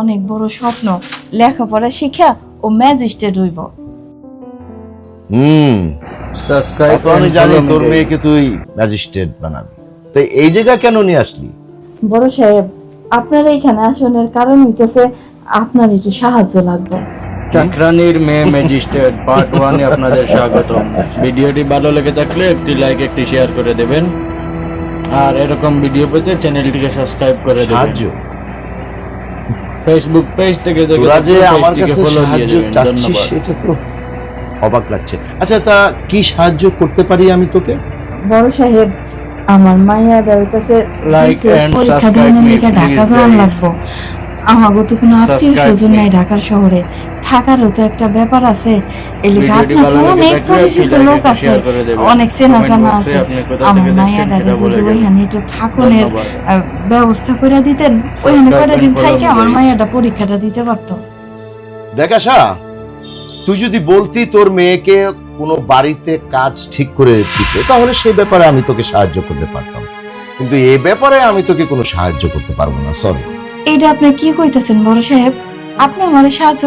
অনেক বড় স্বপ্ন, লেখাপড়া শিখা ও ম্যাজিস্ট্রেট হইব। সাবস্ক্রাইব তো আমি জানি তোর মেয়েকে তুই ম্যাজিস্ট্রেট বানাবি, তাই এই জায়গা কেন নিয়ে আসলি? বড় সাহেব, আপনার এইখানে আসানোর কারণ হইতেছে আপনার একটু সাহায্য লাগবে। চাকরানির মেয়ে ম্যাজিস্ট্রেট পার্ট 1 এ আপনাদের স্বাগতম। ভিডিওটি ভালো লেগে থাকলে একটি লাইক একটি শেয়ার করে দেবেন, আর এরকম ভিডিও পেতে চ্যানেলটিকে সাবস্ক্রাইব করে দেবেন। সাহায্য? ফেসবুক পেজ থেকে দেখে তোরা যে আমার পেজটিকে কাছে ফলো দিয়ে সাহায্য দেবেন। চাচ্ছিস ধন্যবাদ। সেটা তো অবাক লাগছে। আচ্ছা, তা কি সাহায্য করতে পারি আমি তোকে? বড় সাহেব, আমার মাইয়া দাঁড়িয়েছে Like and subscribe me, Dhaka please, যাওয়ার guys. লাগবো। আমাগো তো কোনো আত্মীয় Subscribe স্বজন me. নাই ঢাকার শহরে, থাকারও তো একটা ব্যাপার আছে। এলাকা ভিডিওটি আপনার ভালো তো লেগে অনেক থাকলে পরিচিত একটি লোক like আছে, share করে দেবেন। অনেক চেনা Comment জানা box এ আছে। আপনি কোথা আমার থেকে মাইয়া দেখছেন দাঁড়িয়ে সেটা বলে যদি দেবেন। ওইখানে একটু থাকুনের ধন্যবাদ। ব্যবস্থা করে দিতেন, ওইখানে Subscribe কয়টা দিন and follow থাইকে me, আমার guys. মাইয়াটা পরীক্ষাটা দিতে পারতো। দেখ আশা, তুই যদি বলতি তোর মেয়েকে কোনো বাড়িতে কাজ ঠিক করে দিতে, তাহলে সেই ব্যাপারে আমি তোকে সাহায্য করতে পারতাম, কিন্তু এই ব্যাপারে আমি তোকে কোনো সাহায্য করতে পারবো না, সরি। এইটা আপনি কি কইতেছেন বড় সাহেব? আপনি আমার সাহায্য